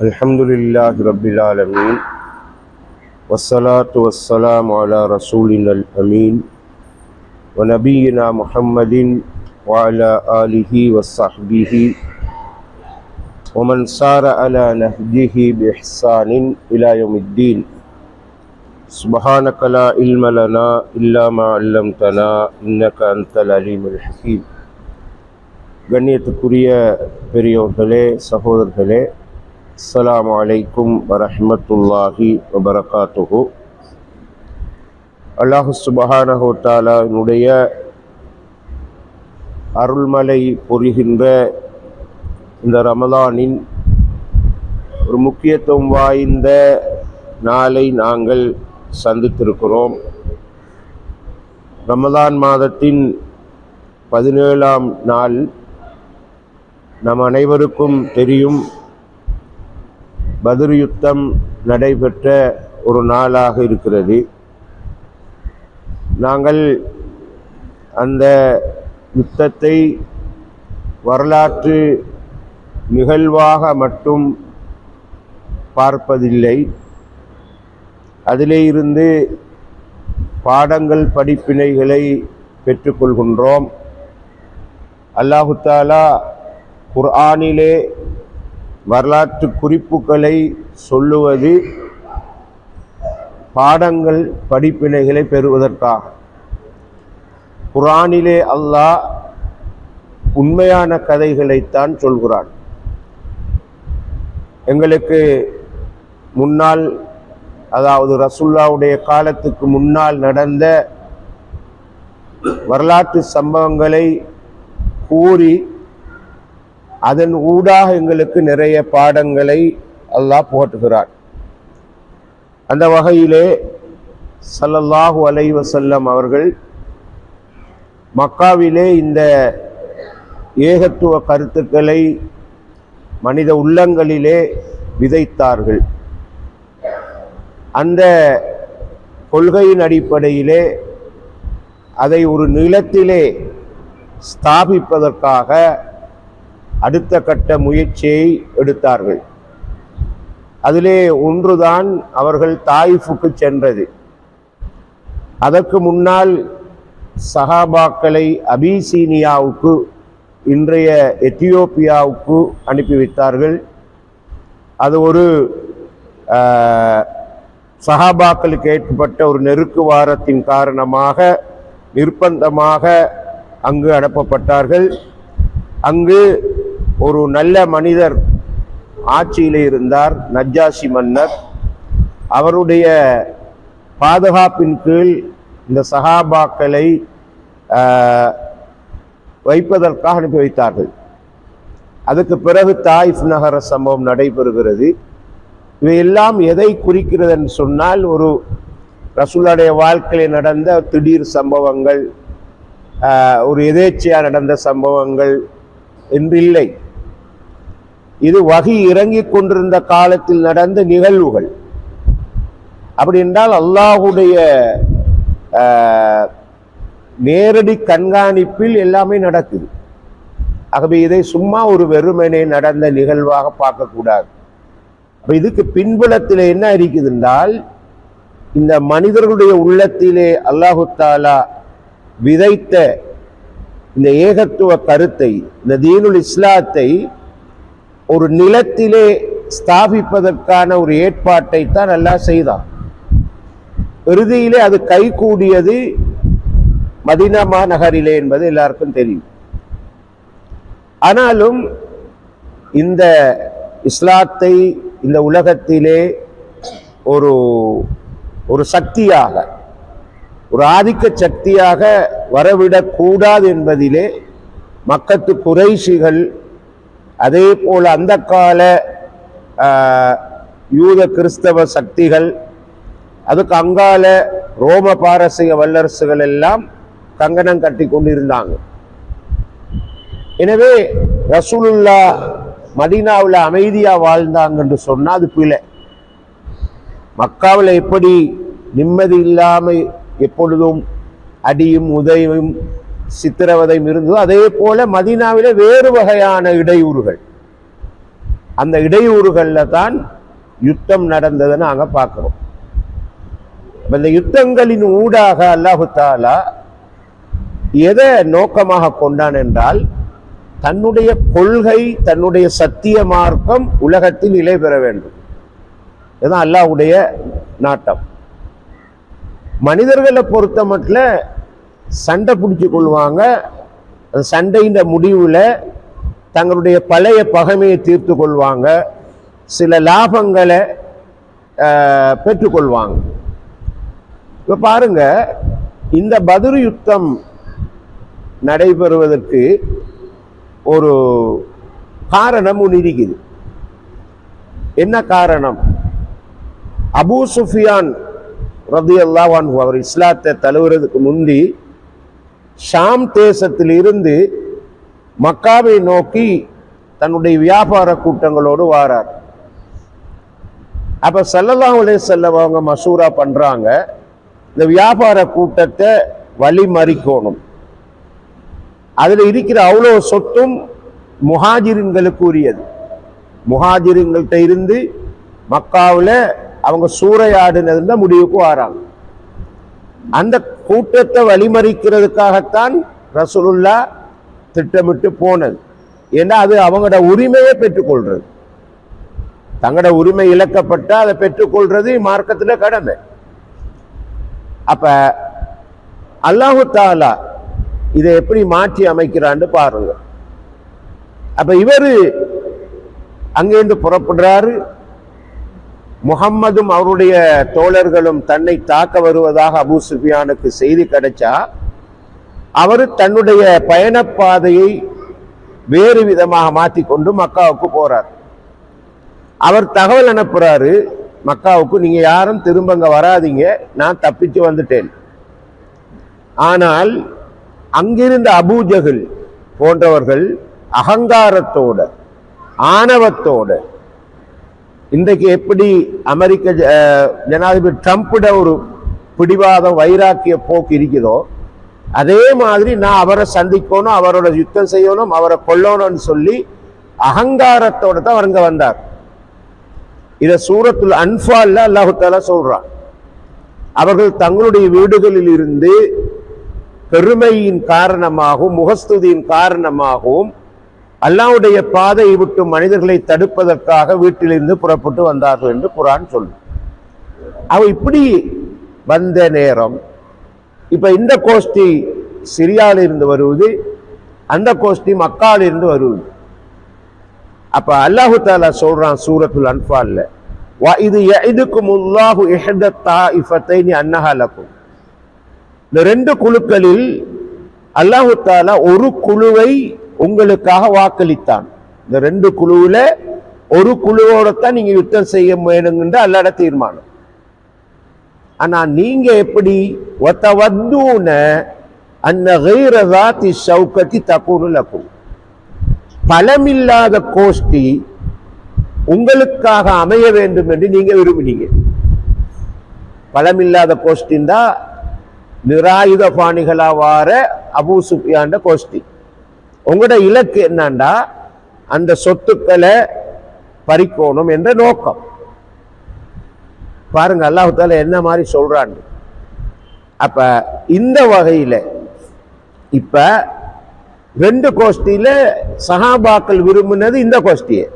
الحمد لله رب العالمين والصلاة والسلام على رسولنا الأمين ونبينا محمد وعلى آله وصحبه ومن سار على نهجه بإحسان إلى يوم الدين سبحانك لا علم لنا إلا ما علمتنا إنك أنت العليم الحكيم. கண்ணியத்துக்குரிய பெரியோர்களே, சகோதரர்களே, அஸ்ஸலாமு அலைக்கும் வரஹ்மத்துல்லாஹி வபரகாத்துஹு. அல்லாஹ் சுப்ஹானஹு வ தஆலாவுடைய அருள்மலை பொழிகின்ற இந்த ரமலானின் ஒரு முக்கியத்துவம் வாய்ந்த நாளை நாங்கள் சந்தித்திருக்கிறோம். ரமலான் மாதத்தின் 17ஆம் நாள். நம் அனைவருக்கும் தெரியும், பத்ர் யுத்தம் நடைபெற்ற ஒரு நாளாக இருக்கிறது. நாங்கள் அந்த யுத்தத்தை வரலாற்று நிகழ்வாக மட்டும் பார்ப்பதில்லை, அதிலே இருந்து பாடங்கள் படிப்பினைகளை பெற்றுக்கொள்கின்றோம். அல்லாஹு தஆலா குர்ஆனிலே வரலாற்று குறிப்புகளை சொல்லுவது பாடங்கள் படிப்பினைகளை பெறுவதற்காக. குர்ஆனிலே அல்லாஹ் உண்மையான கதைகளைத்தான் சொல்கிறான். எங்களுக்கு முன்னால், அதாவது ரசூலுல்லாஹ்வுடைய காலத்துக்கு முன்னால் நடந்த வரலாற்று சம்பவங்களை கூறி அதன் ஊடாக எங்களுக்கு நிறைய பாடங்களை அல்லாஹ் புகட்டுகிறார். அந்த வகையிலே ஸல்லல்லாஹு அலைஹி வஸல்லம் அவர்கள் மக்காவிலே இந்த ஏகத்துவ கருத்துக்களை மனித உள்ளங்களிலே விதைத்தார்கள். அந்த கொள்கையின் அடிப்படையிலே அதை ஒரு நிலத்திலே ஸ்தாபிப்பதற்காக அடுத்த கட்ட முயற்சியை எடுத்தார்கள். அதிலே ஒன்றுதான் அவர்கள் தாயிஃபுக்கு சென்றது. அதற்கு முன்னால் சஹாபாக்களை அபிசீனியாவுக்கு, இன்றைய எத்தியோப்பியாவுக்கு அனுப்பி வைத்தார்கள். அது ஒரு சஹாபாக்களுக்கு ஏற்பட்ட ஒரு நெருக்குவாரத்தின் காரணமாக நிர்பந்தமாக அங்கு அனுப்பப்பட்டார்கள். அங்கு ஒரு நல்ல மனிதர் ஆட்சியிலே இருந்தார், நஜ்ஜாஷி மன்னர். அவருடைய பாதுகாப்பின் கீழ் இந்த சஹாபாக்களை வைப்பதற்காக அனுப்பி வைத்தார்கள். அதுக்கு பிறகு தாயிஃப் நகர சம்பவம் நடைபெறுகிறது. இவையெல்லாம் எதை குறிக்கிறது என்று சொன்னால், ஒரு ரசூலுடைய வாழ்க்கையில் நடந்த திடீர் சம்பவங்கள், ஒரு எதேச்சையாக நடந்த சம்பவங்கள் என்று இல்லை. இது வஹி இறங்கி கொண்டிருந்த காலத்தில் நடந்த நிகழ்வுகள். அப்படி என்றால் அல்லாஹுடைய நேரடி கண்காணிப்பில் எல்லாமே நடக்குது. ஆகவே இதை சும்மா ஒரு வெறுமனே நடந்த நிகழ்வாக பார்க்கக்கூடாது. அப்ப இதுக்கு பின்புலத்தில் என்ன இருக்குது என்றால், இந்த மனிதர்களுடைய உள்ளத்திலே அல்லாஹு தஆலா விதைத்த இந்த ஏகத்துவ கருத்தை, இந்த தீனுல் இஸ்லாத்தை ஒரு நிலத்திலே ஸ்தாபிப்பதற்கான ஒரு ஏற்பாட்டை தான் அல்லாஹ் செய்தான். இறுதியிலே அது கைகூடியது மதீனா மாநகரிலே என்பது எல்லாருக்கும் தெரியும். ஆனாலும் இந்த இஸ்லாத்தை இந்த உலகத்திலே ஒரு சக்தியாக, ஒரு ஆதிக்க சக்தியாக வரவிடக்கூடாது என்பதிலே மக்கத்து குறைஷிகள், அதே போல அந்த கால யூத கிறிஸ்தவ சக்திகள், அதுக்கு அங்கால ரோம பாரசீக வல்லரசுகள் எல்லாம் கங்கணம் கட்டி கொண்டிருந்தாங்க. எனவே ரசூலுல்லாஹ் மதீனாவில் அமைதியா வாழ்ந்தாங்க என்று சொன்னால் அது பிழை. மக்காவில் எப்படி நிம்மதி இல்லாமல் எப்பொழுதும் அடியும் உதவியும் சித்திரவதையும் இருந்ததோ, அதே போல மதீனாவிலே வேறு வகையான இடையூறுகள், அந்த இடையூறுகளில் தான் யுத்தம் நடந்ததை நாங்கள் பார்க்குறோம். இந்த யுத்தங்களின் ஊடாக அல்லாஹு தஆலா எதை நோக்கமாக கொண்டான் என்றால், தன்னுடைய கொள்கை, தன்னுடைய சத்திய மார்க்கம் உலகத்தில் நிலை பெற வேண்டும். இதுதான் அல்லாஹ்வுடைய நாட்டம். மனிதர்களை பொறுத்த மட்டும் சண்டை பிடிச்சு கொள்வாங்க. அந்த சண்டையின் முடிவில் தங்களுடைய பழைய பகைமையை தீர்த்து கொள்வாங்க, சில லாபங்களை பெற்றுக்கொள்வாங்க. இப்போ பாருங்க, இந்த பத்ர் யுத்தம் நடைபெறுவதற்கு ஒரு காரணம் ஒன்று இருக்குது. என்ன காரணம்? அபூ சுஃபியான் ரலியல்லாஹு அன்ஹு அவர் இஸ்லாத்தை தழுவுறதுக்கு முந்தி ஷாம் தேசத்தில் இருந்து மக்காவை நோக்கி தன்னுடைய வியாபார கூட்டங்களோடு வாரார். அப்ப ஸல்லல்லாஹு அலைஹி வஸல்லம் அவங்க மசூரா பண்றாங்க, இந்த வியாபார கூட்டத்தை வழி மறிக்கணும். அதுல இருக்கிற அவ்வளோ சொத்தும் முஹாஜிரின்களுக்கு உரியது. முஹாஜிரின்கள்ட்ட இருந்து மக்காவில் அவங்க சூறையாடினதுல முடிவுக்கு வராங்க. அந்த கூட்டத்தை வழிமறிக்கிறதுக்காகத்தான் ரசூலுல்லாஹ் திட்டமிட்டு போனது. ஏன்னா அது அவங்களோட உரிமையை பெற்றுக்கொள்றது. தங்களோட உரிமை இழக்கப்பட்டா அதை பெற்றுக்கொள்றது மார்க்கத்தில் கடமை. அப்ப அல்லாஹு தஆலா இதை எப்படி மாற்றி அமைக்கிறான்னு பாருங்க. அப்ப இவரு அங்கேருந்து புறப்படுறாரு. முஹம்மதும் அவருடைய தோழர்களும் தன்னை தாக்க வருவதாக அபூ சுஃபியானுக்கு செய்தி கிடைச்சா, அவர் தன்னுடைய பயணப்பாதையை வேறு விதமாக மாற்றிக்கொண்டு மக்காவுக்கு போறார். அவர் தகவல் அனுப்புறாரு மக்காவுக்கு, நீங்க யாரும் திரும்பங்க வராதீங்க, நான் தப்பிச்சு வந்துட்டேன். ஆனால் அங்கிருந்த அபூ ஜஹல் போன்றவர்கள் அகங்காரத்தோட ஆணவத்தோட, இன்றைக்கு எப்படி அமெரிக்க ஜனாதிபதி ட்ரம்ப்ட ஒரு பிடிவாதம் வைராக்கிய போக்கு இருக்குதோ, அதே மாதிரி நான் அவரை சந்திக்கணும், அவரோட யுத்தம் செய்யணும், அவரை கொல்லணும்னு சொல்லி அகங்காரத்தோட தான் அவங்க வந்தார். இதை சூரத்துல் அன்ஃபால்ல அல்லாஹு தஆலா சொல்றான். அவர்கள் தங்களுடைய வீடுகளில் இருந்து பெருமையின் காரணமாகவும் முகஸ்துதியின் காரணமாகவும் அல்லாஹ்வுடைய பாதையை விட்டு மனிதர்களை தடுப்பதற்காக வீட்டிலிருந்து புறப்பட்டு வந்தார்கள் என்று குர்ஆன் சொல்லும். அவ இப்படி வந்த நேரம், இப்ப இந்த கோஷ்டி சிரியாவில் இருந்து வருவது, அந்த கோஷ்டி மக்காவில் இருந்து வருவது. அப்ப அல்லாஹு தஆலா சொல்றான் சூரத்துல் அன்ஃபால்ல, வ இது யஇதுகுமுல்லாஹு இஹ்த தாயிஃபத்தைனி அன்னஹா லகும். இந்த ரெண்டு குழுக்களில் அல்லாஹு தஆலா ஒரு குழுவை உங்களுக்காக வாக்களித்தான். இந்த ரெண்டு குழுவுல ஒரு குழுவோடத்தான் நீங்க யுத்தம் செய்ய வேணுங்கிற அல்லாஹ்வோட தீர்மானம். ஆனா நீங்க எப்படி வதவதுன அன்ன கைர ذات ஷௌகதி தகுனு லகும், பலமில்லாத கோஷ்டி உங்களுக்காக அமைய வேண்டும் என்று நீங்க விரும்பினீங்க. பலமில்லாத கோஷ்டின்னா நிராயுத பாணிகளா வார அபூ சுஃபியான் கோஷ்டி. உங்களோட இலக்கு என்னண்டா அந்த சொத்துக்களை பறிக்கணும் என்ற நோக்கம். பாருங்க அல்லாஹ் தஆலா என்ன மாதிரி சொல்றான்னு. அப்ப இந்த வகையில இப்ப ரெண்டு கோஷ்டியில சஹாபாக்கள் விரும்பினது இந்த கோஷ்டியை.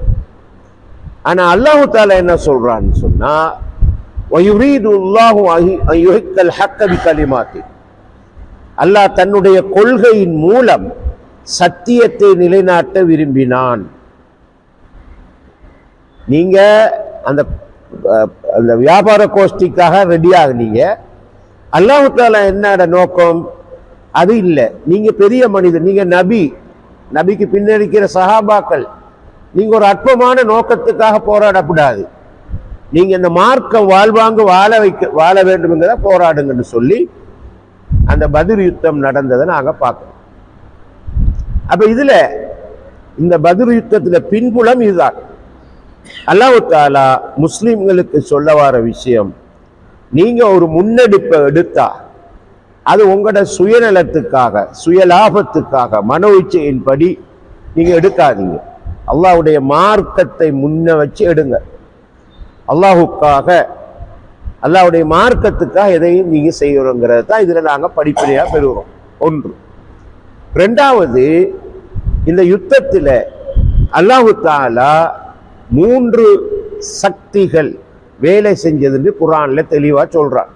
ஆனா அல்லாஹ் தஆலா என்ன சொல்றான்னு சொன்னா, வயுரீதுல்லாஹு அன் யுஹிக்கல் ஹக்க பிகலிமாத்தி, அல்லாஹ் தன்னுடைய கொள்கையின் மூலம் சத்தியத்தை நிலைநாட்ட விரும்பினான். நீங்க அந்த அந்த வியாபார கோஷ்டிக்காக ரெடி ஆகுனீங்க. அல்லாஹ் தஆலா என்னோட நோக்கம் அது இல்லை. நீங்க பெரிய மனிதர், நீங்க நபி, நபிக்கு பின்னணிக்கிற சஹாபாக்கள், நீங்க ஒரு அற்பமான நோக்கத்துக்காக போராடக்கூடாது. நீங்க இந்த மார்க்கம் வாழ்வாங்க வாழ வேண்டும்ங்கிறத போராடுங்கன்னு சொல்லி அந்த பத்ர் யுத்தம் நடந்ததை நாங்க பார்க்கணும். அப்ப இதுல இந்த பத்ர் யுத்தத்துல பின்புலம் இதுதான். அல்லாஹ் தஆலா முஸ்லிம்களுக்கு சொல்ல வர விஷயம், நீங்க ஒரு முன்னெடுப்பை எடுத்தா அது உங்களோட சுயநலத்துக்காக சுய லாபத்துக்காக மனோ இச்சையின்படி நீங்க எடுக்காதீங்க. அல்லாஹ்வுடைய மார்க்கத்தை முன்ன வச்சு எடுங்க. அல்லாஹுக்காக, அல்லாஹ்வுடைய மார்க்கத்துக்காக எதையும் நீங்க செய்யறோங்கிறது தான் இதுல நாங்க படிப்படியா பெறுகிறோம். ஒன்று. ரெண்டாவது, இந்த யுத்தத்தில் அல்லாஹு தஆலா 3 சக்திகள் வேலை செஞ்சதுன்னு குர்ஆன்ல தெளிவா சொல்றான்.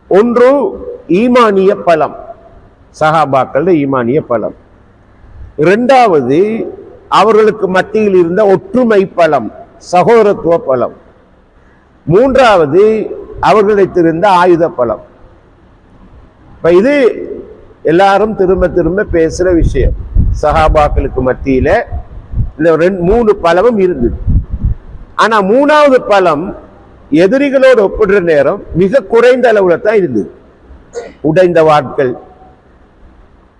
ஒன்று ஈமானிய பலம், சஹாபாக்கள் ஈமானிய பலம். இரண்டாவது அவர்களுக்கு மத்தியில் இருந்த ஒற்றுமை பலம், சகோதரத்துவ பலம். மூன்றாவது அவர்களிடத்திருந்த ஆயுத பலம். இப்ப இது எல்லாரும் திரும்ப திரும்ப பேசுற விஷயம். சஹாபாக்களுக்கு மத்தியில இந்த 3 பலமும் இருந்தது. ஆனா 3வது பலம் எதிரிகளோடு ஒப்பிடுற நேரம் மிக குறைந்த அளவுல தான் இருந்தது. உடைந்த வாட்கள்,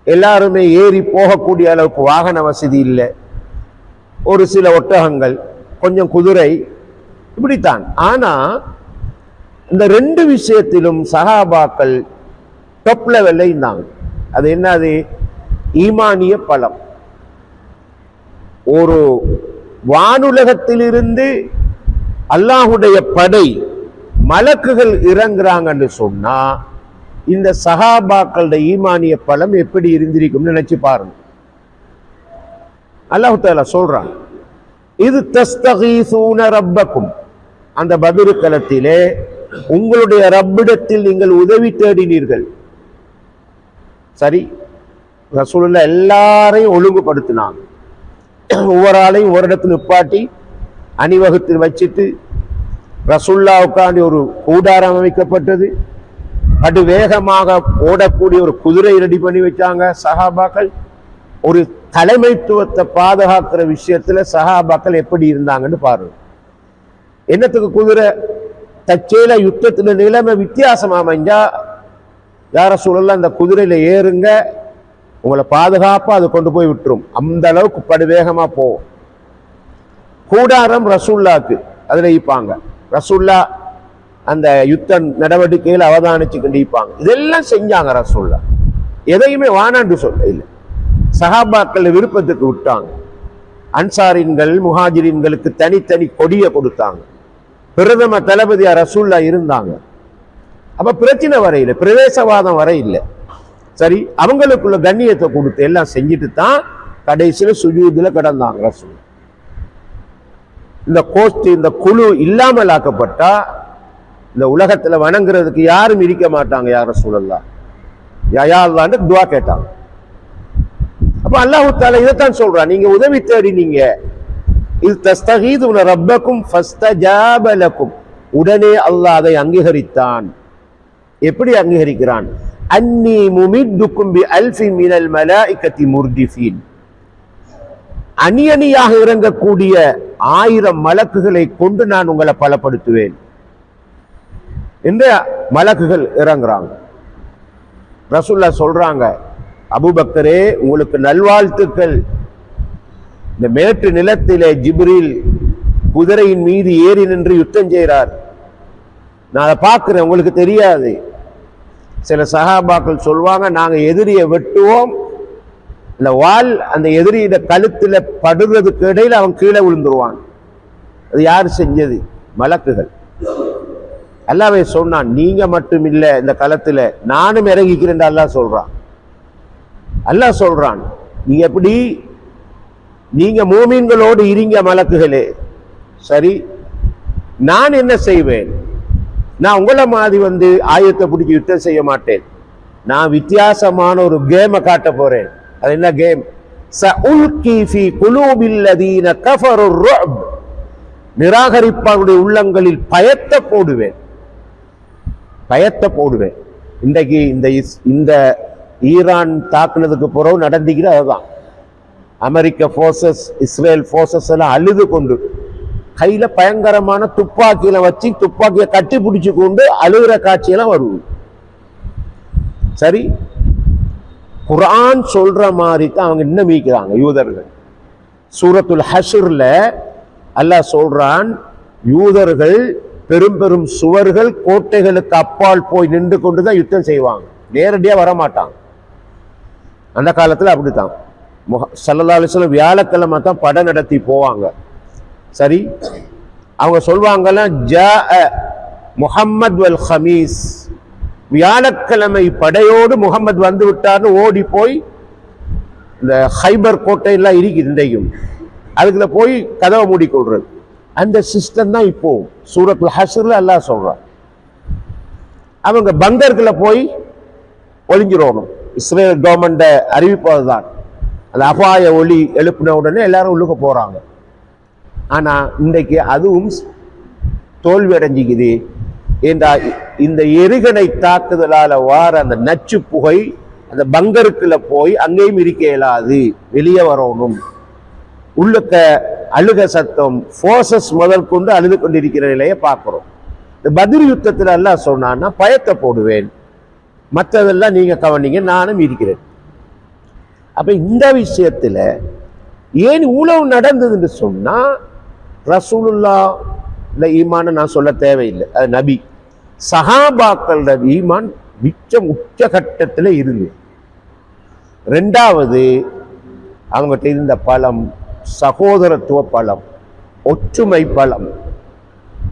எல்லாருமே ஏறி போகக்கூடிய அளவுக்கு வாகன வசதி இல்லை, ஒரு சில ஒட்டகங்கள், கொஞ்சம் குதிரை, இப்படித்தான். ஆனா இந்த 2 விஷயத்திலும் சஹாபாக்கள் டாப் லெவல்ல இருந்தாங்க. அது என்னது? ஈமானிய பலம். ஒரு வானுலகத்திலிருந்து அல்லாஹுடைய படை மலக்குகள் இறங்குறாங்கன்னு சொன்னா இந்த சஹாபாக்களுடைய ஈமானிய பலம் எப்படி இருந்திருக்கும் நினைச்சு பாருங்க. அல்லாஹ் தஆலா சொல்றான், இது தஸ்தகீசூன ரப்பக்கும், அந்த பத்ர் களத்திலே உங்களுடைய ரப்பிடத்தில் நீங்கள் உதவி தேடினீர்கள். சரி, ரசூலுல்லாஹ் எல்லாரையும் ஒழுங்குபடுத்தினாங்க. ஒவ்வொரு ஆளையும் ஒரு இடத்துல நிப்பாட்டி அணிவகுத்தில் வச்சுட்டு ரசூலுல்லாஹ்வுக்காண்டி ஒரு கூடாரம் அமைக்கப்பட்டது. அது வேகமாக ஓடக்கூடிய ஒரு குதிரை ரெடி பண்ணி வச்சாங்க சஹாபாக்கள். ஒரு தலைமைத்துவத்தை பாதுகாக்கிற விஷயத்துல சஹாபாக்கள் எப்படி இருந்தாங்கன்னு பாருங்க. என்னத்துக்கு குதிரை? தச்சேல யுத்தத்துல நிலைமை வித்தியாசமா அமைஞ்சா யார சூழல்ல அந்த குதிரையில ஏறுங்க, உங்களை பாதுகாப்பா அதை கொண்டு போய் விட்டுரும். அந்த அளவுக்கு படுவேகமா போகும். கூடாரம் ரசூல்லாக்கு அதுல ஈப்பாங்க. ரசூல்லா அந்த யுத்த நடவடிக்கையில் அவதானிச்சு கண்டிப்பாங்க. இதெல்லாம் செஞ்சாங்க ரசூல்லா. எதையுமே வானாண்டு சொல்ல இல்லை. சஹாபாக்கள் விருப்பத்துக்கு விட்டாங்க. அன்சாரின்கள் முஹாஜிரின்களுக்கு தனித்தனி கொடியை கொடுத்தாங்க. பிரதம தளபதியா ரசூல்லா இருந்தாங்க. அப்ப பிரச்சனை வரையில, பிரவேசவாதம் வர இல்லை. சரி, அவங்களுக்குள்ள கண்ணியத்தை கொடுத்து எல்லாம் செஞ்சுட்டு தான் கடைசியில சுஜூதுல கடந்தாங்க ரசூல். இந்த கோஷ்டி, இந்த குழு இல்லாமல் ஆக்கப்பட்டா இந்த உலகத்துல வணங்குறதுக்கு யாரும் இருக்க மாட்டாங்க. யார் ரசூலல்லாஹ், யா அல்லாஹ்னு துஆ கேட்டாங்க. அப்ப அல்லாஹ் தஆலா இதைத்தான் சொல்றான், நீங்க உதவி தேடினீங்க. இது தஸ்தகீதுன ரப்பக்கும் ஃபஸ்தஜாப லக்கும், உடனே அல்லாஹ் அதை அங்கீகரித்தான். எப்படி அங்கீகரிக்கிறான்? அன்னி முமித்துக்கும் பி அல்ஃபி மினல் மலாயிகத்தி முர்திஃபீன், அணி அணியாக இறங்கக்கூடிய 1000 மலக்குகளை கொண்டு நான் உங்களை பலப்படுத்துவேன் என்று மலக்குகள் இறங்குறாங்க. ரசூலுல்லாஹ் சொல்றாங்க, அபூபக்கரே உங்களுக்கு நல்வாழ்த்துக்கள். இந்த மேட்டு நிலத்திலே ஜிப்ரீல் குதிரையின் மீது ஏறி நின்று யுத்தம் செய்கிறார். நான் அதை பார்க்கிறேன், உங்களுக்கு தெரியாது. சில சஹாபாக்கள் சொல்வாங்க, நாங்க எதிரியை வெட்டுவோம், இந்த வாள் அந்த எதிரியோட கழுத்துல படுறதுக்கு இடையில அவன் கீழே விழுந்துருவான். அது யார் செஞ்சது? மலக்குகள். அல்லாஹ்வே சொன்னான், நீங்க மட்டும் இல்ல இந்த களத்துல, நானும் இறங்கிக்கிறேன். அல்லாஹ் சொல்றான். அல்லாஹ் சொல்றான், நீங்க எப்படி, நீங்க மூமின்களோடு இருங்க மலக்குகளே. சரி, நான் என்ன செய்வேன்? நான் உங்களை மாதிரி ஆயத்தை பிடிச்சி யுத்தம் செய்ய மாட்டேன். நான் வித்தியாசமான ஒரு கேமை காட்ட போறேன். அது என்ன கேம்? சஉல்கி ஃபீ குலூபில் லதீன கஃபரு ருஅப், நிராகரிப்பாருடைய உள்ளங்களில் பயத்தை போடுவேன். பயத்தை போடுவேன். இன்றைக்கு இந்த ஈரான் தாக்குனதுக்கு பிறகு நடந்துக்கிற அதுதான். அமெரிக்க போர்சஸ், இஸ்ரேல் போர்சஸ் எல்லாம் அழுது கொண்டு கையில பயங்கரமான துப்பாக்கியில வச்சு துப்பாக்கியை கட்டி பிடிச்சு கொண்டு அழுகிற காட்சியெல்லாம் வருது. சரி, குர்ஆன் சொல்ற மாதிரி தான் அவங்க இன்னும் மீக்கிறாங்க யூதர்கள். சூரத்துல் ஹஷ்ர்ல அல்லாஹ் சொல்றான், யூதர்கள் பெரும் பெரும் சுவர்கள் கோட்டைகளுக்கு அப்பால் போய் நின்று கொண்டுதான் யுத்தம் செய்வாங்க, நேரடியா வரமாட்டாங்க. அந்த காலத்துல அப்படித்தான். ஸல்லல்லாஹு அலைஹி வஸல்லம் வியாழக்கிழமை தான் படம் நடத்தி போவாங்க. சரி, அவங்க சொல்வாங்கலாம் ஜா முஹம்மத் வல் ஹமீஸ், வியாழக்கிழமை படையோடு முகமது வந்து விட்டார்னு ஓடி போய் இந்த ஹைபர் கோட்டையெல்லாம் இருக்குது இன்றைக்கும், அதுக்குள்ள போய் கதவை மூடிக்கொள்றது. அந்த சிஸ்டம் தான் இப்போ சூரத்துல் ஹஸ்ர்ல அல்லாஹ் சொல்றான். அவங்க பங்கர்களை போய் ஒளிஞ்சிடணும். இஸ்ரேல் கவர்மெண்ட அறிவிப்பது தான். அந்த அபாய ஒளி எழுப்பின உடனே எல்லாரும் உள்ளுக்க போறாங்க. ஆனா இன்றைக்கு அதுவும் தோல்வி அடைஞ்சிக்குது. ஏண்டா இந்த எரிகணை தாக்குதலால வார அந்த நச்சு புகை அந்த பங்கருக்குள்ள போய் அங்கேயும் இருக்க இயலாது, வெளியே வரணும். உள்ளுக்க அழுக சத்தம், போர்சஸ் முதல் கொண்டு அழுது கொண்டிருக்கிற நிலையை பார்க்கிறோம். இந்த பத்ர் யுத்தத்தில் எல்லாம் சொன்னான்னா பயத்தை போடுவேன், மற்றதெல்லாம் நீங்க கவனிங்க, நானும் இருக்கிறேன். அப்ப இந்த விஷயத்துல ஏன் உளவு நடந்ததுன்னு சொன்னா, ரசூலுல்லாஹ் ஈமான நான் சொல்ல தேவையில்லை, அது நபி. சஹாபாக்களோட ஈமான் மிச்சம் உச்சகட்டத்தில் இருந்து. ரெண்டாவது, அவங்ககிட்ட இருந்த பலம் சகோதரத்துவ பலம், ஒற்றுமை பலம்.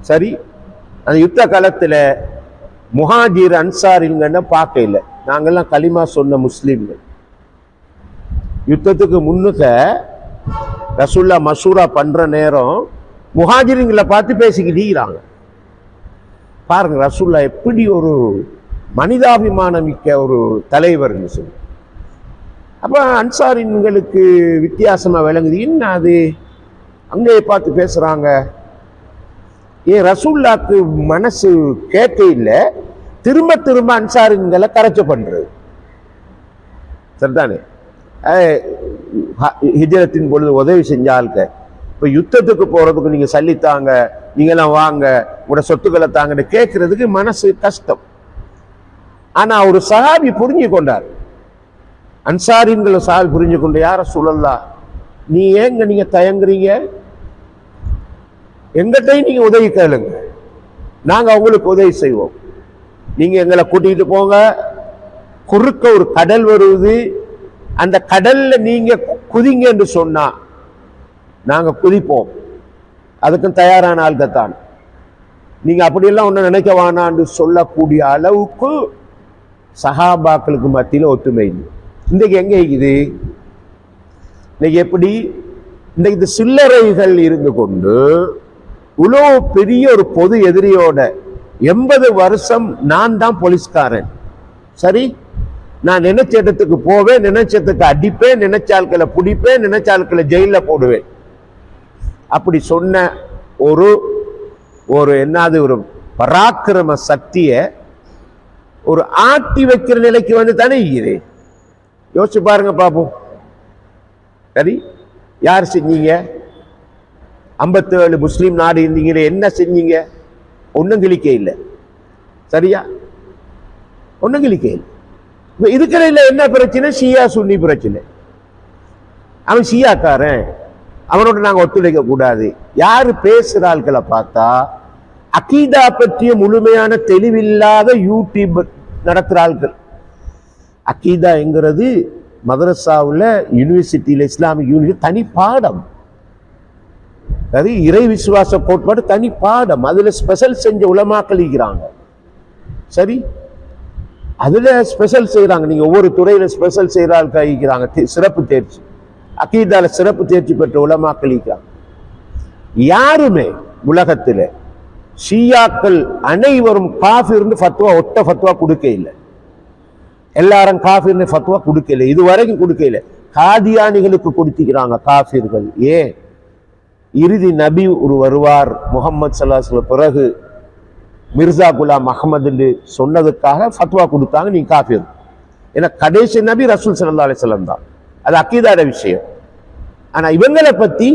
சரி, அந்த யுத்த காலத்தில் முஹாஜிர் அன்சாரிங்கன்னு பார்க்க இல்லை. நாங்கள்லாம் களிமா சொன்ன முஸ்லீம்கள். யுத்தத்துக்கு முன்னுக்க ரசூல்லா மசூரா பண்ற நேரம் முஹாஜிரிங்களை பார்த்து பேசிக்கிட்டீங்கிறாங்க. பாருங்க ரசூல்லா எப்படி ஒரு மனிதாபிமானம் மிக்க ஒரு தலைவர்னு சொல்லி. அப்போ அன்சாரின்களுக்கு வித்தியாசமா விளங்குது. என்ன அது அங்கே பார்த்து பேசுறாங்க? ஏன் ரசூல்லாக்கு மனசு கேட்க இல்லை, திரும்ப திரும்ப அன்சாரின்களை கரைச்ச பண்றது. சரிதானே? ஹிஜ்ரத்தின் பொழுது உதவி செஞ்சால்க, இப்போ யுத்தத்துக்கு போறதுக்கு நீங்க சல்லித்தாங்க, நீங்கெல்லாம் வாங்க, உங்களோட சொத்துக்களை தாங்கன்னு கேட்கறதுக்கு மனசு கஷ்டம். ஆனா ஒரு சஹாபி புரிஞ்சு கொண்டார். அன்சாரின்களை சஹாபி புரிஞ்சு கொண்டு, யார சொல்லலாம், நீ ஏங்க நீங்க தயங்குறீங்க, எங்கிட்டையும் நீங்க உதவி கேளுங்க, நாங்க அவங்களுக்கு உதவி செய்வோம். நீங்க எங்களை கூட்டிட்டு போங்க, குறுக்க ஒரு கடல் வருவது, அந்த கடல்ல நீங்க குதிங்க என்று சொன்னா நாங்க குதிப்போம், அதுக்கும் தயாரான ஆள்கத்தான். நீங்க அப்படியெல்லாம் ஒண்ணு நினைக்க வேணான்னு சொல்லக்கூடிய அளவுக்கு சஹாபாக்களுக்கு மத்தியில் ஒற்றுமை. இன்றைக்கு எங்க இருக்குது? இன்னைக்கு எப்படி? இன்னைக்கு இந்த சில்லறைகள் இருந்து கொண்டு இவ்வளோ பெரிய ஒரு பொது எதிரியோட 80 வருஷம் நான் தான் போலீஸ்காரன், சரி, நான் நினைச்ச இடத்துக்கு போவேன், நினைச்ச இடத்துக்கு அடிப்பேன், நினைச்ச ஆட்களை பிடிப்பேன், நினைச்ச ஆட்களை ஜெயில போடுவேன், அப்படி சொன்ன ஒரு ஒரு என்னது ஒரு பராக்கிரம சக்திய ஒரு ஆட்டி வைக்கிற நிலைக்கு வந்து தானே இருக்குது. யோசிச்சு பாருங்க பாப்போம். சரி, யார் செஞ்சீங்க? 57 முஸ்லீம் நாடு இருந்தீங்க, என்ன செஞ்சீங்க? ஒன்னும் கிழிக்க இல்லை. சரியா? ஒன்னும் கிழிக்க இல்லை. இதுக்கிடையில என்ன பிரச்சனை? ஷியா சுன்னி பிரச்சனை. அவன் ஷியாக்காரன், அவனோட நாங்க ஒத்துழைக்க கூடாது. யாரு பேசுற ஆட்களை பார்த்தா அகீதா பற்றிய முழுமையான தெளிவில்லாத யூடியூப் நடத்துற ஆட்கள். அகீதா என்கிறது மதரசாவில், யூனிவர்சிட்டியில், இஸ்லாமிக் யூனிவர்சிட்டி தனி பாடம். அது இறை விசுவாச கோட்பாடு தனி பாடம். அதுல ஸ்பெஷல் செஞ்ச உலமாக்கள் இருக்கிறாங்க. சரி, அதுல ஸ்பெஷல் செய்யறாங்க. நீங்க ஒவ்வொரு துறையில ஸ்பெஷல் செய்யறாங்க, சிறப்பு தேர்ச்சி. அகீதால சிறப்பு தேர்ச்சி பெற்ற உலமாக்கள் இருக்கிறாங்க. யாருமே உலகத்துல ஷியாக்கள் அனைவரும் காஃபிர்னு ஃபத்வா, ஒட்ட ஃபத்வா கொடுக்க இல்லை. எல்லாரும் காஃபிர்னு ஃபத்வா கொடுக்கல, இதுவரைக்கும் கொடுக்கல. காதியானிகளுக்கு கொடுத்திக்கிறாங்க காஃபிர்கள். ஏன்? இறுதி நபி ஒரு வருவார் முகமது ஸல்லல்லாஹு அலைஹி வஸல்லம், பிறகு மிர்சா குலாம் அஹ்மது சொன்னதுக்காக ஃபத்வா கொடுத்தாங்க, நீ காஃபிர். ஏன்னா கடைசி நபி ரசூல் ஸல்லல்லாஹு அலைஹி வஸல்லம் தான். அது அக்கீதாட விஷயம். ஆனா இவங்களை பத்தி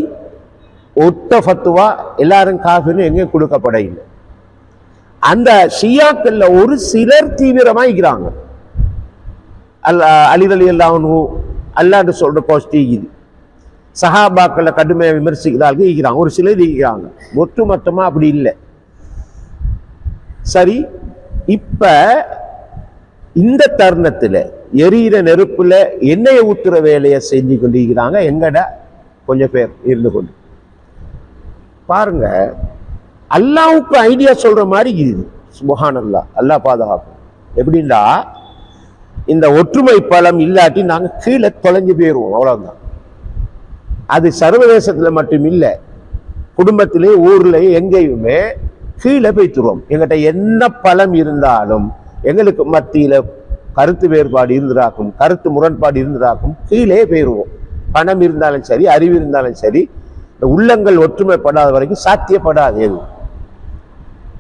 ஒட்ட ஃபத்வா எல்லாரும் காஃபிர்னு எங்கேயும் கொடுக்கப்பட இல்லை. அந்த ஷியாக்கள்ல ஒரு சிலர் தீவிரமாயிக்கிறாங்க. அலி ரலியல்லாஹு அன்ஹு அல்லாஹ்னு சொல்ற கோஷ்டி இது. சஹாபாக்களை கடுமையாக விமர்சிக்கிறார்கள் இருக்கிறாங்க, ஒரு சிலர் இருக்கிறாங்க. ஒட்டுமொத்தமா அப்படி இல்லை. சரி, இப்ப இந்த தருணத்துல எரியிற நெருப்புல எண்ணெயை ஊத்துற வேலையை செஞ்சு கொண்டிருக்கிறாங்க எங்கட கொஞ்சம் பேர் இருந்து கொண்டு. பாருங்க, அல்லாவுக்கு ஐடியா சொல்ற மாதிரி இது. சுப்ஹானல்லாஹ், அல்லாஹ் பாதுகாப்பு. எப்படின்னா, இந்த ஒற்றுமை பலம் இல்லாட்டி நாங்க கீழே தொலைஞ்சு போயிருவோம், அவ்வளவுதான். அது சர்வதேசத்துல மட்டும் இல்லை, குடும்பத்திலே ஊர்லயே எங்கேயுமே கீழே போய்த்துருவோம். எங்கிட்ட என்ன பலம் இருந்தாலும் எங்களுக்கு மத்தியில கருத்து வேறுபாடு இருந்ததாக்கும், கருத்து முரண்பாடு இருந்ததாக்கும், கீழே போயிருவோம். பணம் இருந்தாலும் சரி, அறிவு இருந்தாலும் சரி, இந்த உள்ளங்கள் ஒற்றுமைப்படாத வரைக்கும் சாத்தியப்படாது எது.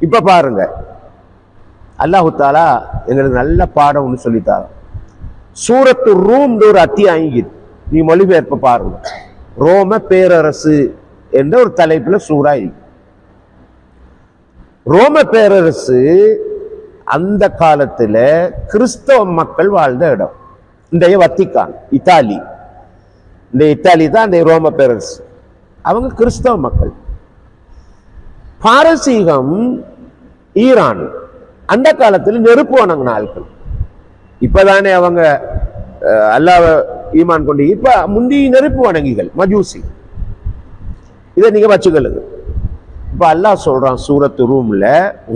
இப்ப பாருங்க, அல்லாஹு தாலா எங்களுக்கு நல்ல பாடம் ஒன்று சொல்லித்தார. சூரத்து ரூம் ஒரு அத்தியாயம், நீ மொழிபெயர்ப்ப பாருங்க. ரோம பேரரசு என்ற ஒரு தலைப்புல சூறா இருக்கு. ரோம பேரரசு அந்த காலத்துல கிறிஸ்தவ மக்கள் வாழ்ந்த இடம். இன்றைய வத்திக்கான், இத்தாலி. இந்த இத்தாலி தான் இந்த ரோம பேரரசு. அவங்க கிறிஸ்தவ மக்கள். பாரசீகம், ஈரான் அந்த காலத்தில் நெருப்பு வணங்கின ஆட்கள். இப்பதானே அவங்க அல்லாஹ் ஈமான் கொண்டு, இப்ப முந்தி நெருப்பு வணங்கிகள், மஜூசி. இதை நீங்க வச்சுக்களுங்க. இப்ப அல்லாஹ் சொல்றான் சூரத்து ரூம்ல,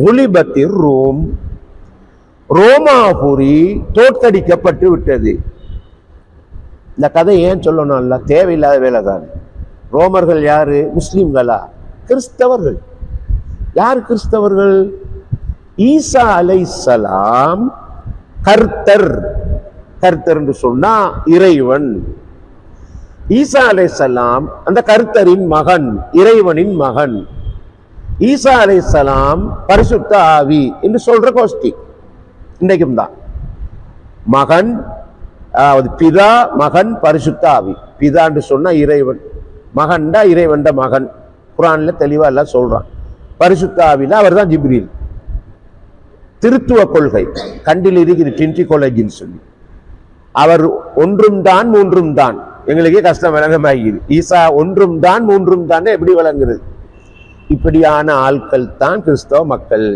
ஒலிபத்திர் ரோம், ரோமாபுரி தோற்கடிக்கப்பட்டு விட்டது. இந்த கதை ஏன் சொல்லணும்? அல்ல, தேவையில்லாத வேலை தான். ரோமர்கள் யாரு? முஸ்லிம்களா? கிறிஸ்தவர்கள். யார் கிறிஸ்தவர்கள்? ஈசா அலைஹிஸ்ஸலாம் கர்த்தர். கர்த்தர் என்று சொன்னா இறைவன். ஈசா அலைஹிஸ்ஸலாம் அந்த கர்த்தரின் மகன், இறைவனின் மகன். ஈசா அலைஹிஸ்ஸலாம் பரிசுத்த ஆவி என்று சொல்ற கோஷ்டி இன்றைக்கும் தான். மகன், பிதா, மகன், பரிசுத்த ஆவி. பிதா என்று சொன்னா இறைவன், மகன்டா இறைவன் மகன். குர்ஆன்ல தெளிவா எல்லாம் சொல்றான். பரிசுத்த ஆவினா அவர் தான் ஜிப்ரீல். திருத்துவ கொள்கை கண்டில் இருக்கிற ட்ரினிட்டி காலேஜின்னு சொல்லி, அவர் ஒன்றும் தான் மூன்றும் தான். எங்களுக்கே கஷ்டம் விளங்கமாகிறது. ஈசா ஒன்றும் தான் மூன்றும் தான் எப்படி விளங்குறது? இப்படியான ஆட்கள் தான் கிறிஸ்தவ மக்கள்.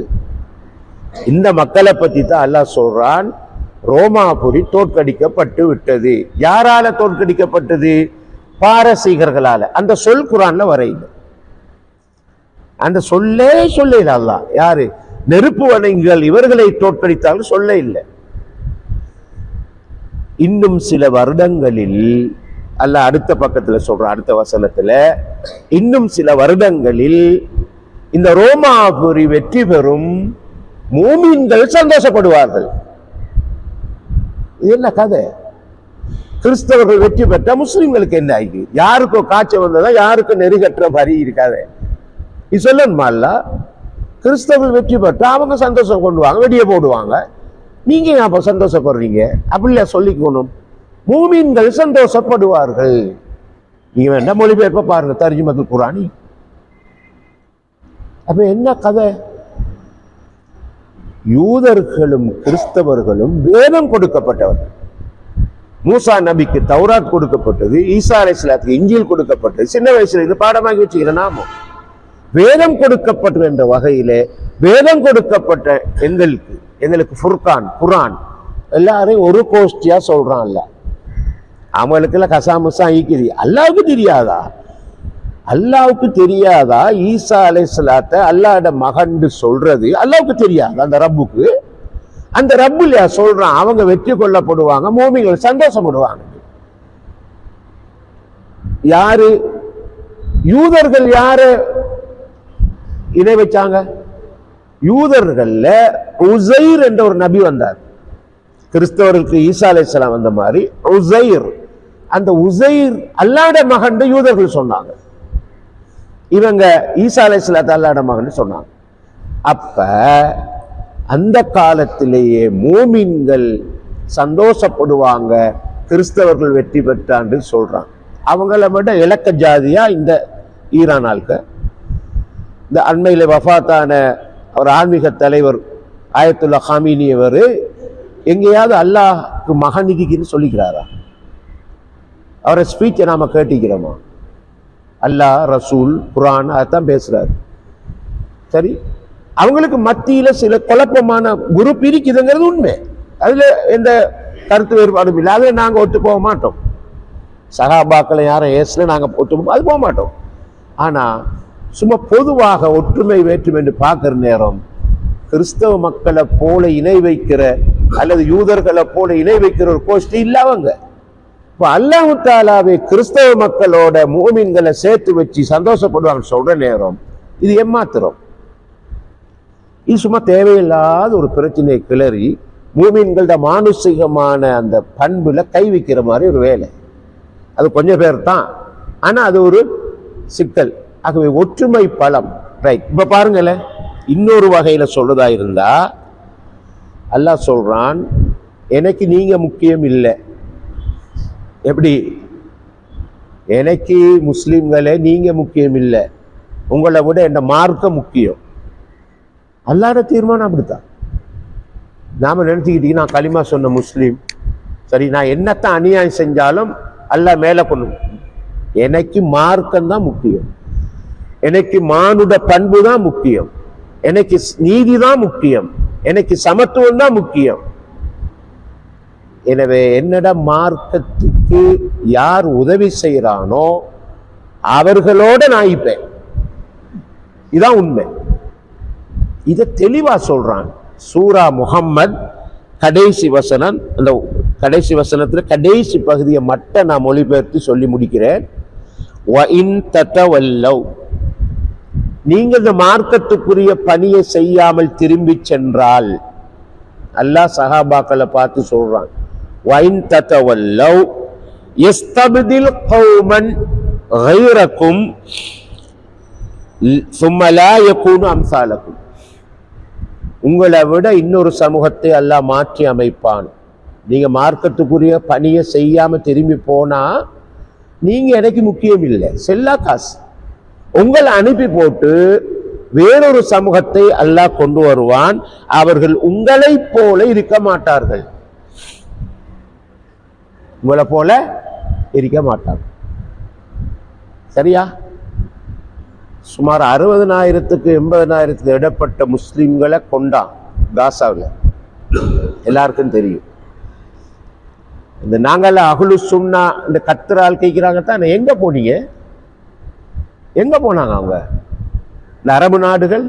இந்த மக்களை பத்தி தான் அல்லாஹ் சொல்றான், ரோமாபுரி தோற்கடிக்கப்பட்டு விட்டது. யாரால தோற்கடிக்கப்பட்டது? பாரசீகர்களால. அந்த சொல் குர்ஆன்ல வரையில, அந்த சொல்லே சொல்ல அல்லாஹ். யாரு? நெருப்பு வணங்கிகள் இவர்களை தோற்கடித்தாலும் சொல்ல இல்லை. இன்னும் சில வருடங்களில், அல்லாஹ் அடுத்த பக்கத்துல சொல்றான், அடுத்த வசனத்துல, இன்னும் சில வருடங்களில் இந்த ரோமாபுரி வெற்றி பெறும், மூமின்கள் சந்தோஷப்படுவார்கள். இது என்ன கதை? கிறிஸ்தவர்கள் வெற்றி பெற்ற முஸ்லிம்களுக்கு என்ன ஆகி? யாருக்கோ காய்ச்சல் வந்ததா, யாருக்கும் நெருகற்ற வரி இருக்காது. இது சொல்லணுமா? கிறிஸ்தவர்கள் வெற்றி பெற்றா அவங்க சந்தோஷம் கொண்டுவாங்க, வெடியை போடுவாங்க. நீங்க அப்ப சந்தோஷப்படுறீங்க? அப்படில சொல்லிக்கணும். மூமின்கள் சந்தோஷப்படுவார்கள். நீங்க வேண்டா மொழிபெயர்ப்ப பாருங்க, தர்ஜுமத்துல் குர்ஆனி. அப்ப என்ன கதை? யூதர்களும் கிறிஸ்தவர்களும் வேதம் கொடுக்கப்பட்டவர்கள். மூசா நபிக்கு தௌராத் கொடுக்கப்பட்டது, ஈசா அலைஹிஸ்ஸலாத்துக்கு இன்ஜீல் கொடுக்கப்பட்டது. சின்ன வயசுல இது பாடமாக்கி வச்சுக்கிறேன் நாம. வேதம் கொடுக்கப்பட்ட என்ற வகையிலே வேதம் கொடுக்கப்பட்ட எங்களுக்கு ஃபுர்கான், குர்ஆன் எல்லாரையும் ஒரு கோஷ்டியா சொல்றான்ல. அவங்களுக்கு எல்லாம் கசாமசா ஈக்குது. அல்லாவுக்கு தெரியாதா? அல்லாவுக்கு தெரியாதா? ஈசா அலைஹிஸ்ஸலாத்தை அல்லாஹ்வோட மகன் சொல்றது அல்லாவுக்கு தெரியாது? அந்த ரப்புக்கு, அந்த ரப்புல சொல்றான் அவங்க வெற்றி கொள்ளப்படுவாங்க, மூமின்கள் சந்தோஷப்படுவாங்க. யாரு? யூதர்கள் யாரு இணை வச்சாங்க? யூதர்கள்ல உசைர் என்ற ஒரு நபி வந்தார். கிறிஸ்தவர்களுக்கு ஈசா அலைஹிஸ்ஸலாம் வந்த மாதிரி உசைர், அந்த உசைர் அல்லாஹ்வோட மகன் யூதர்கள் சொன்னாங்க. இவங்க ஈசா அலைஹிஸ்ஸலாத்தை அல்லாஹ்வோட மகன் சொன்னாங்க. அப்ப அந்த காலத்திலேயே மூமின்கள் சந்தோஷப்படுவாங்க, கிறிஸ்தவர்கள் வெற்றி பெற்றான்னு சொல்றான். அவங்கள விட இலக்க ஜாதியா இந்த ஈரான் ஆள்க. இந்த அண்மையில வஃபாத்தான ஒரு ஆன்மீக தலைவர் ஆயத்துல்லா காமினி அவர் எங்கேயாவது அல்லாஹ்க்கு மகனிக்குன்னு சொல்லிக்கிறாரா? அவரை ஸ்பீச்சை நாம கேட்டிக்கிறோமா? அல்லாஹ், ரசூல், குர்ஆன் அதான் பேசுறாரு. சரி, அவங்களுக்கு மத்தியில சில குழப்பமான குரூப் இருக்குதுங்கிறது உண்மை. அதுல எந்த கருத்து வேறுபாடும் இல்லை. அதில் நாங்கள் ஒத்து போக மாட்டோம். சகாபாக்களை யாரும் ஏசுல நாங்கள் ஒத்து அது போக மாட்டோம். ஆனால் சும்மா பொதுவாக ஒற்றுமை வேற்றுமை என்று பார்க்குற நேரம் கிறிஸ்தவ மக்களை போல இணை வைக்கிற அல்லது யூதர்களை போல இணை வைக்கிற ஒரு கோஷ்டி இல்லாதவங்க. இப்போ அல்லாஹ் தஆலாவை கிறிஸ்தவ மக்களோட மூமின்களை சேர்த்து வச்சு சந்தோஷப்படுவாங்க சொல்ற நேரம் இது ஏமாத்திரம். இது சும்மா தேவையில்லாத ஒரு பிரச்சனையை கிளறி மூமின்களோட மானுஷிகமான அந்த பண்புல கை வைக்கிற மாதிரி ஒரு வேலை. அது கொஞ்சம் பேர் தான், ஆனா அது ஒரு சிக்கல். ஆகவே ஒற்றுமை பலம். ரைட். இப்ப பாருங்களேன், இன்னொரு வகையில சொல்றதா இருந்தா அல்லாஹ் சொல்றான், எனக்கு நீங்க முக்கியம் இல்லை. எப்படி? எனக்கு முஸ்லிம்களே நீங்க முக்கியம் இல்லை, உங்களை விட என்ன மார்க்க முக்கியம். அல்லாஹ்வோட தீர்மானம் அப்படித்தான். நாம நினைச்சுக்கிட்டீங்க நான் களிமா சொன்ன முஸ்லீம், சரி நான் என்னத்தான் அநியாயம் செஞ்சாலும் அல்லாஹ் மேல கொண்டு, எனக்கு மார்க்கம் தான் முக்கியம், எனக்கு மானுட பண்பு தான் முக்கியம், எனக்கு நீதி தான் முக்கியம், எனக்கு சமத்துவம் தான் முக்கியம். எனவே என்னோட மார்க்கத்துக்கு யார் உதவி செய்யறானோ அவர்களோட நான் இப்பேன். இதான் உண்மை. இதை தெளிவா சொல்றான் சூரா முஹம்மத் கடைசி வசனம். அந்த கடைசி வசனத்துல கடைசி பகுதியை மட்டும் நான் மொழிபெயர்த்து சொல்லி முடிக்கிறேன். நீங்கள் இந்த மார்க்கத்துக்குரிய பணியை செய்யாமல் திரும்பி சென்றால், அல்லாஹ் சஹாபாக்களை பார்த்து சொல்றான், வஇன் ததவல்லவ் யஸ்தப்தில் கௌமன் கைரக்கும் ثم لا يكونوا அம்சாலக்கும். உங்களை விட இன்னொரு சமூகத்தை அல்லாஹ் மாற்றி அமைப்பான். நீங்க மார்க்கத்துக்குரிய பணியை செய்யாம திரும்பி போனா நீங்க எனக்கு முக்கியம் இல்லை, செல்லா காசு. உங்களை அனுப்பி போட்டு வேறொரு சமூகத்தை அல்லாஹ் கொண்டு வருவான். அவர்கள் உங்களை போல இருக்க மாட்டார்கள், உங்களை போல இருக்க மாட்டார்கள். சரியா? சுமார் 60,000க்கு 80,000க்கு இடப்பட்ட முஸ்லிம்களை கொண்டான் காசாவில். எல்லாருக்கும் தெரியும். இந்த நாங்கள அஹ்லு சுன்னா இந்த கத்துறால் கேட்கிறாங்க தான், எங்க போனீங்க? எங்க போனாங்க அவங்க? இந்த அரபு நாடுகள்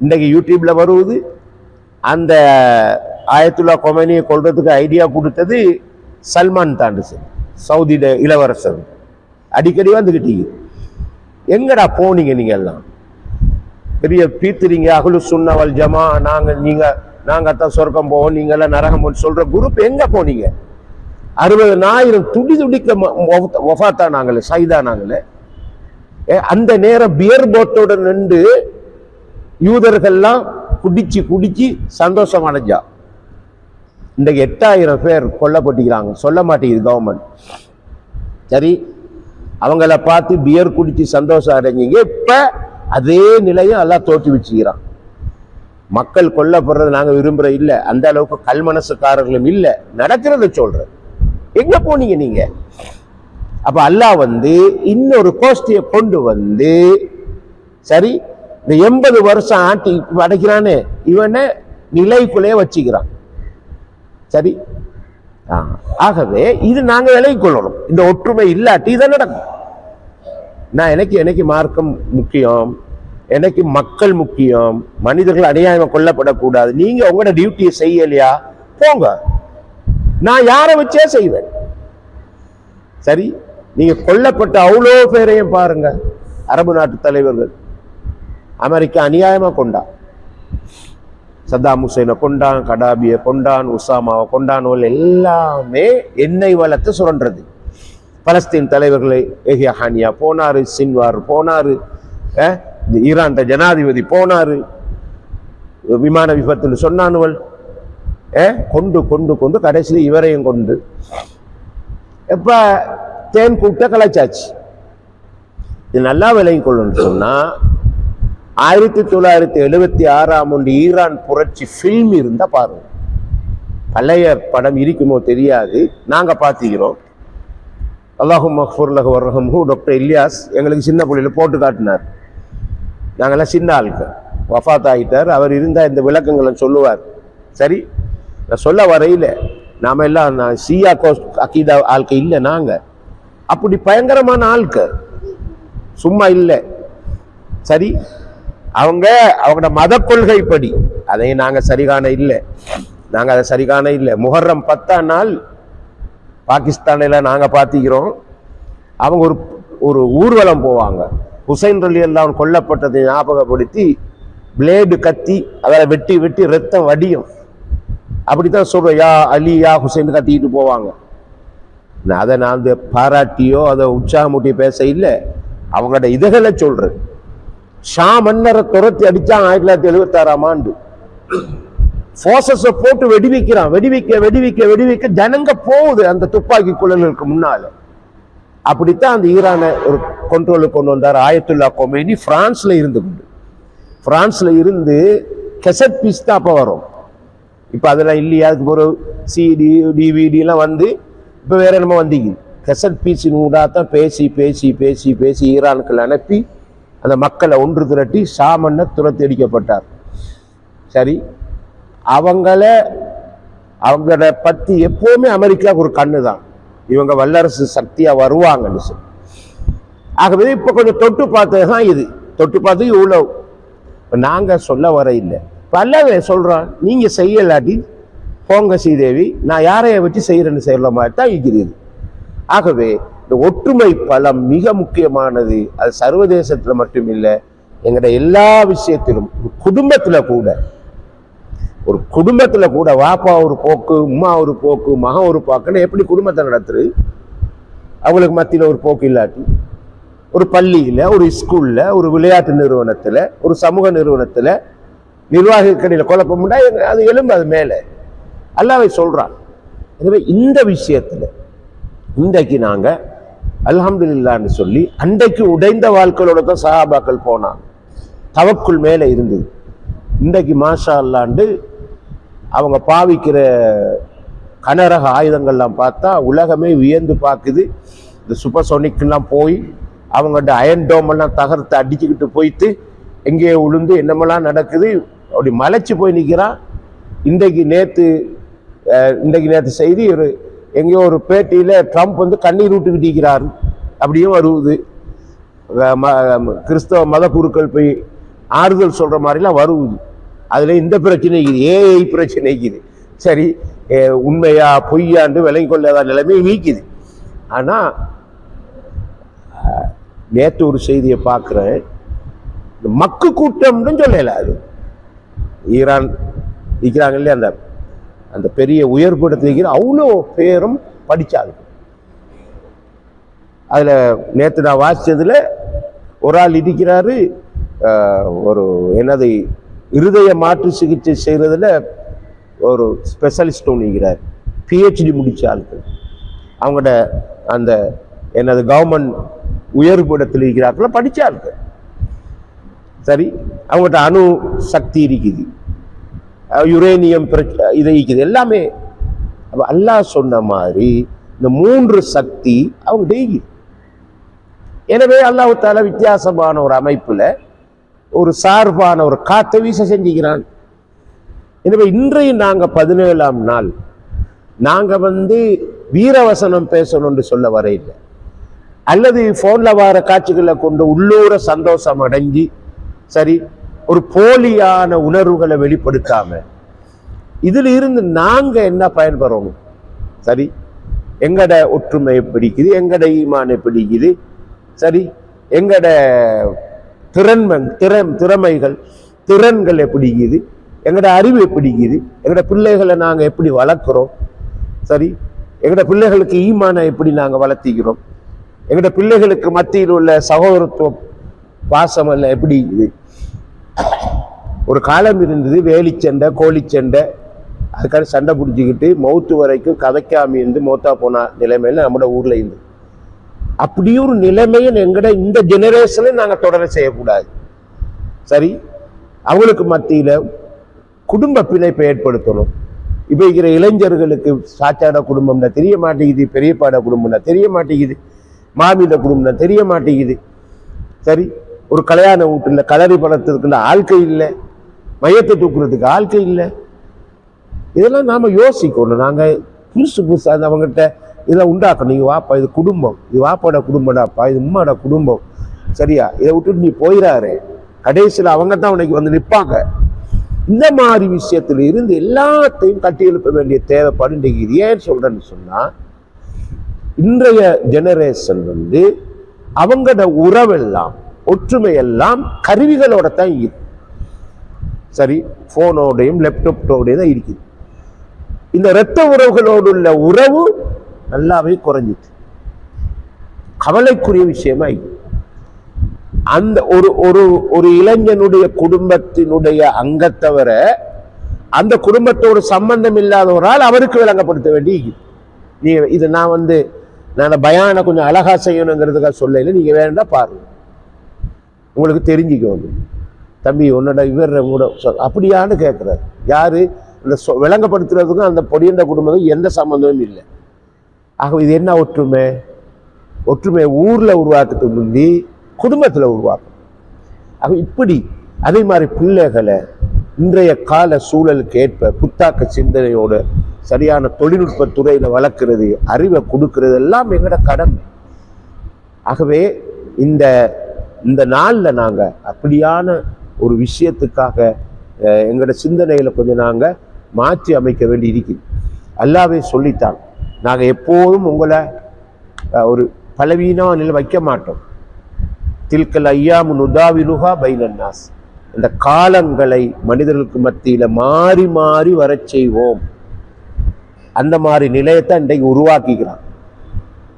இன்றைக்கு யூடியூப்ல வருவது. அந்த ஆயத்துல்லா கொமேனியை கொள்றதுக்கு ஐடியா கொடுத்தது சல்மான் தாண்டு, சவுதியோட இளவரசர். அடிக்கடி வந்துகிட்டீங்க. எங்கடா போனீங்க? நீங்க எல்லாம் பெரிய பீத்துறீங்க, அஹ்லு சுன்னா வல் ஜமா, நாங்க தான் சொர்க்கம் போவோம், நீங்க எல்லாம் நரகம் சொல்ற குரூப் எங்க போனீங்க? 60,000 துடி துடிக்க வஃபாத்தா நாங்களே, சைதா நாங்களே. அந்த நேரம் பியர் போட்டோட நின்று யூதர்கள்லாம் குடிச்சு குடிச்சு சந்தோஷம் அடைஞ்சா. இன்றைக்கு 8,000 பேர் கொல்லப்பட்டிருக்கிறாங்க. சொல்ல மாட்டேங்குது கவர்மெண்ட். சரி, அவங்கள பார்த்து பியர் குடிச்சு சந்தோஷம் அடைஞ்சிங்க. இப்ப அதே நிலையை எல்லாம் தோற்றி வச்சுக்கிறான். மக்கள் கொல்லப்படுறது நாங்க விரும்புற இல்லை, அந்த அளவுக்கு கல்மனசுக்காரர்களும் இல்லை. நடக்கிறத சொல்ற. எங்க போனீங்க நீங்க? அப்ப அல்லாஹ் இன்னொரு கோஷ்டியை கொண்டு சரி இந்த 80 வருஷம் ஆட்டி அடைக்கிறானே இவனை நிலைக்குள்ளே வச்சுக்கிறான். சரி, ஆகவே இது நாங்க விலகி கொள்ளணும். இந்த ஒற்றுமை இல்லாட்டி இதை நடக்கும். நான் எனக்கு மார்க்கம் முக்கியம், எனக்கு மக்கள் முக்கியம், மனிதர்கள் அநியாயமா கொல்லப்படக்கூடாது. நீங்க உங்களோட டியூட்டியை செய்யலையா போங்க, நான் யாரை வச்சே செய்வேன். சரி, நீங்க கொல்லப்பட்ட அவ்வளோ பேரையும் பாருங்க. அரபு நாட்டு தலைவர்கள் அமெரிக்கா அநியாயமா கொண்டான், சத்தாம் ஹுசைனை கொண்டான், கடாபியை கொண்டான், உசாமாவை கொண்டான். எல்லாமே எண்ணெய் வளத்தை சுரண்டது. பலஸ்தீன் தலைவர்களை எஹியா ஹானியா போனாரு, சின்வார் போனாரு, ஈரான் ஜனாதிபதி போனாரு, விமான விபத்துன்னு சொன்னானுவல். கொண்டு கொண்டு கொண்டு கடைசியில் இவரையும் கொண்டு எப்ப தேன் கூட்ட கலைச்சாச்சு. இது நல்லா விலகி கொள்ளணும்னு சொன்னா 1976 ஈரான் புரட்சி ஃபில்ம் இருந்தா பாருங்க. பழைய படம் இருக்குமோ தெரியாது, நாங்க பார்த்துக்கிறோம். அல்லாஹும் மக்ஃபூர் லஹு வர்ஹம்ஹு டாக்டர் இலியாஸ் எங்களுக்கு சின்ன பிள்ளையில போட்டு காட்டினார். நாங்கெல்லாம் சின்ன ஆட்கள், வஃபாத் ஆகிட்டார். அவர் இருந்தால் இந்த விளக்கங்களை சொல்லுவார். சரி, நான் சொல்ல வரையில நாம எல்லாம் ஷியா அக்கீதா ஆட்கள் இல்லை. நாங்க அப்படி பயங்கரமான ஆட்கள் சும்மா இல்லை. சரி, அவங்களோட மத கொள்கைப்படி அதையும் நாங்க சரிகாண இல்லை. நாங்க அதை சரிகாண இல்லை. முஹர்ரம் 10ஆம் நாள் பாகிஸ்தானில் நாங்க பார்த்திக்கிறோம். அவங்க ஒரு ஊர்வலம் போவாங்க. ஹுசைன் ரலியல்லாஹு கொல்லப்பட்டதை ஞாபகப்படுத்தி பிளேடு கத்தி அதை வெட்டி வெட்டி ரத்தம் வடியும். அப்படித்தான் சொல்றோம், யா அலி யா ஹுசைன் கத்திக்கிட்டு போவாங்க. அதை நான் பாராட்டியோ அதை உற்சாகமூட்டி பேச இல்லை. அவங்களோட இதுகளை சொல்றேன். ஷா மன்னரை துரத்தி அடிச்சான் 1976ஆம் ஆண்டு. போர்சஸை போட்டு வெடிவிக்கிறான். வெடிவிக்க வெடிவிக்க வெடிவிக்க ஜனங்க போகுது அந்த துப்பாக்கி குழல்களுக்கு முன்னால. அப்படித்தான் அந்த ஈரானை ஒரு கண்ட்ரோலுக்கு கொண்டு வந்தார் ஆயத்துல்லா கொமேனி. பிரான்ஸ்ல இருந்து கொண்டு பிரான்ஸ்ல இருந்து கெசட் பீஸ் தான் அப்போ வரும். இப்போ அதெல்லாம் இல்லையா? அதுக்கு ஒரு சிடி டிவிடிலாம் வந்து இப்போ வேற என்னமோ வந்தீங்க. கெசட் பீஸின் ஊடாதான் பேசி பேசி பேசி பேசி ஈரானுக்குள்ள அனுப்பி அந்த மக்களை ஒன்று திரட்டி ஷாமன்ன துரத்தி அடிக்கப்பட்டார். சரி, அவங்கள பத்தி எப்பவுமே அமெரிக்காவுக்கு ஒரு கண்ணு தான், இவங்க வல்லரசு சக்தியா வருவாங்கன்னு சொல்லி. ஆகவே இப்ப கொஞ்சம் தொட்டு பார்த்ததுதான் இது. தொட்டு பார்த்து இவ்வளவு நாங்க சொல்ல வர இல்லை. பல்லவே சொல்றான், நீங்க செய்யலாட்டி போங்க ஸ்ரீதேவி, நான் யாரைய வச்சு செய்யறேன்னு செய்யற மாதிரி தான் இருக்கிறது. ஆகவே இந்த ஒற்றுமை பலம் மிக முக்கியமானது. அது சர்வதேசத்துல மட்டும் இல்லை, எங்கட எல்லா விஷயத்திலும். ஒரு குடும்பத்துல கூட வாப்பா ஒரு போக்கு, உம்மா ஒரு போக்கு, மகன் ஒரு போக்குன்னு எப்படி குடும்பத்தை நடத்துறது? அவங்களுக்கு மத்தியில ஒரு போக்கு இல்லாட்டி, ஒரு பள்ளியில, ஒரு ஸ்கூல்ல, ஒரு விளையாட்டு நிறுவனத்துல, ஒரு சமூக நிறுவனத்துல நிர்வாகிகளில் குழப்பம் உண்டா? அது எலும்பு அது மேல அல்லாஹ் சொல்றான். எனவே இந்த விஷயத்துல இன்றைக்கு நாங்க அல்ஹம்துலில்லாஹ்னு சொல்லி, அன்றைக்கு உடைந்த வாழ்க்கையோட தான் சஹாபாக்கள் போனாங்க. தவக்குள் மேல இருந்தது. இன்றைக்கு மாஷா அல்லாண்டு அவங்க பாவிக்கிற கனரக ஆயுதங்கள்லாம் பார்த்தா உலகமே வியந்து பார்க்குது. இந்த சூப்பர்சோனிக்லாம் போய் அவங்கள்ட்ட அயன் டோம் எல்லாம் தகர்த்து அடிச்சுக்கிட்டு போயிட்டு எங்கேயோ உளுந்து என்னமெல்லாம் நடக்குது. அப்படி மலைச்சு போய் நிற்கிறான். இன்றைக்கு நேற்று செய்தி, எங்கேயோ ஒரு பேட்டியில ட்ரம்ப் வந்து கண்ணீர் விட்டுக்கிட்டு இருக்கிறாரு. அப்படியும் வருவது கிறிஸ்தவ மத குருக்கள் போய் ஆறுதல் சொல்ற மாதிரிலாம் வருவது. அதுல இந்த பிரச்சனை இருக்குது, ஏஐ பிரச்சனை இருக்குது. சரி, உண்மையா பொய்யாண்டு விலகி கொள்ளாத நிலைமை நீக்குது. ஆனா நேற்று ஒரு செய்தியை பார்க்கிறேன், மக்கு கூட்டம்னு சொல்லல. அது ஈரான் இருக்கிறாங்க இல்லையா, அந்த பெரிய உயர்படத்தில் இருக்கிற அவ்வளோ பேரும் படிச்சாங்க. அதுல நேற்று நான் வாசிச்சதுல ஒரு ஆள் இருக்கிறாரு, ஒரு என்னது இருதய மாற்று சிகிச்சை செய்யறதுல ஒரு ஸ்பெஷலிஸ்ட் ஒன்றுங்கிறார், பிஹெச்டி முடிச்ச ஆட்கள். அவங்களோட அந்த என்னது கவர்மெண்ட் உயர்படத்தில் இருக்கிறார்கள் படிச்ச ஆட்கள். சரி, அவங்ககிட்ட அணு சக்தி இருக்குது, யுரேனியம் இது இருக்குது, எல்லாமே. அல்லாஹ் சொன்ன மாதிரி இந்த 3 சக்தி அவங்க டெய்லி. எனவே அல்லாஹ் தஆலா வித்தியாசமான ஒரு அமைப்புல ஒரு சார்பான ஒரு காத்தை வீச செஞ்சுக்கிறான். எனவே இன்றைய நாங்க 17ஆம் நாள் நாங்க வீரவசனம் பேசணும்னு சொல்ல வரையில்லை, அல்லது போன்ல வர காட்சிகளை கொண்டு உள்ளூர சந்தோஷம் அடைஞ்சி சரி ஒரு போலியான உணர்வுகளை வெளிப்படுத்தாம இதுல இருந்து நாங்க என்ன பயன்பெறணும்? சரி, எங்கட ஒற்றுமை பிடிக்குது, எங்கட ஈமானை பிடிக்குது, சரி, எங்கட திறமைகள் திறன்கள் எப்படிக்குது, எங்கட அறிவு எப்படிக்குது, எங்கட பிள்ளைகளை நாங்க எப்படி வளர்க்கிறோம், சரி, எங்கட பிள்ளைகளுக்கு ஈமானை எப்படி நாங்க வளர்த்திக்கிறோம், எங்கட பிள்ளைகளுக்கு மத்தியில் உள்ள சகோதரத்துவம் பாசம் எல்லாம் எப்படி இருக்குது. ஒரு காலம் இருந்தது வேலிச்சண்டை கோழிச்சண்டை, அதுக்காக சண்டை பிடிச்சிக்கிட்டு மௌத்து வரைக்கும் கதைக்காம இருந்து மௌத்தா போன நிலைமையில நம்மளோட ஊர்ல இருந்து. அப்படி ஒரு நிலைமையை எங்கட இந்த ஜெனரேஷன்ல நாங்க தொடர செய்யக்கூடாது. சரி, அவங்களுக்கு மத்தியில குடும்ப பிணைப்பை ஏற்படுத்தணும். இப்ப இருக்கிற இளைஞர்களுக்கு சாச்சாட குடும்பம்னா தெரிய மாட்டேங்குது, பெரியப்பாட குடும்பம்னா தெரிய மாட்டேங்குது, மாமியிட குடும்பம்னா தெரிய மாட்டேங்குது. சரி, ஒரு கல்யாண வீட்டுல கலரி பழத்திற்கு ஆள்கை இல்லை, மையத்தை தூக்குறதுக்கு ஆள்கை இல்லை. இதெல்லாம் நாம யோசிக்கணும். நாங்க புதுசு அந்த அவங்ககிட்ட இதெல்லாம் உண்டாக்கணும். நீங்கள் வாப்பா, இது குடும்பம், இது வாப்பாட குடும்பம்டாப்பா, இது உம்மாட குடும்பம், சரியா, இதை விட்டுட்டு நீ போயிடாரு, கடைசியில் அவங்க தான் உனக்கு வந்து நிற்பாங்க. இந்த மாதிரி விஷயத்துல இருந்து எல்லாத்தையும் கட்டி எழுப்ப வேண்டிய தேவைப்பாடு இன்றைக்கு. இது ஏன் சொல்றேன்னு சொன்னா, இன்றைய ஜெனரேஷன் வந்து அவங்களோட உறவெல்லாம் ஒற்றுமையெல்லாம் கருவிகளோட தான் இருக்கு. சரி, போனோடையும் லேப்டாப்போடையும் தான் இருக்குது. இந்த இரத்த உறவுகளோடு உள்ள உறவு நல்லாவே குறைஞ்சிட்டு கவலைக்குரிய விஷயமா இருக்கு. அந்த ஒரு இளைஞனுடைய குடும்பத்தினுடைய அங்கத்தவரை அந்த குடும்பத்தோடு சம்பந்தம் இல்லாதவரால் அவருக்கு விளங்கப்படுத்த வேண்டி நீ இது நான் பயான கொஞ்சம் அழகா செய்யணுங்கிறதுக்காக சொல்லல. நீங்க வேண்டா பாருங்க, உங்களுக்கு தெரிஞ்சுக்கணும். தம்பி உன்னோட இவர் அப்படியான்னு கேட்கிறாரு. யாரு? இந்த விளங்கப்படுத்துறதுக்கும் அந்த பொடியண்ட குடும்பத்துக்கும் எந்த சம்பந்தமும் இல்லை. ஆக இது என்ன ஒற்றுமை? ஒற்றுமை ஊர்ல உருவாக்கத்துக்கு முந்தி குடும்பத்துல உருவாக்கும். ஆக இப்படி அதே மாதிரி பிள்ளைகளை இன்றைய கால சூழலுக்கு ஏற்ப புத்தாக்க சிந்தனையோட சரியான தொழில்நுட்ப துறையில வளர்க்கிறது, அறிவை கொடுக்கிறது எல்லாம் எங்களோட கடமை. ஆகவே இந்த நாள்ல நாங்க அப்படியான ஒரு விஷயத்துக்காக எங்களோட சிந்தனையில கொஞ்சம் நாங்க மாற்றி அமைக்க வேண்டி இருக்குது. அல்லாவே சொல்லித்தான், நாங்க எப்போதும் உங்களை ஒரு பலவீனமான நிலை வைக்க மாட்டோம். தில்கல் ஐயாமு நுதாவிலுஹா பைனன்னாஸ், இந்த காலங்களை மனிதர்களுக்கு மத்தியில மாறி மாறி வர செய்வோம். அந்த மாதிரி நிலையத்தான் இன்றைக்கு உருவாக்கிக்கிறான்.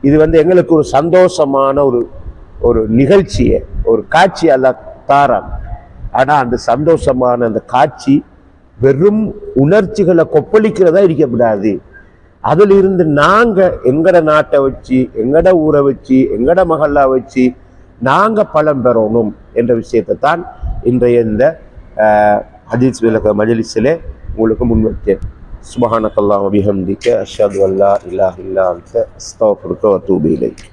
இது எங்களுக்கு ஒரு சந்தோஷமான ஒரு நிகழ்ச்சியை, ஒரு காட்சி அல்ல தாரான். ஆனா அந்த சந்தோஷமான அந்த காட்சி வெறும் உணர்ச்சிகளை கொப்பளிக்கிறதா இருக்கக்கூடாது. அதுல இருந்து நாங்க எங்கட நாட்டை வச்சு, எங்கட ஊரை வச்சு, எங்கட மகளா வச்சு நாங்க பலம் பெறணும் என்ற விஷயத்தை தான் இன்றைய இந்த ஹதீஸ் விளக்க மஜ்லிஸிலே உங்களுக்கு முன்வைத்தேன். சுப்ஹானக்கல்லாஹு வ பிஹம்திக அஷ்ஹது அல்லா இலாஹ இல்லா அன்த அஸ்தக்ஃபிருக வ அத்தூபு இலைக்.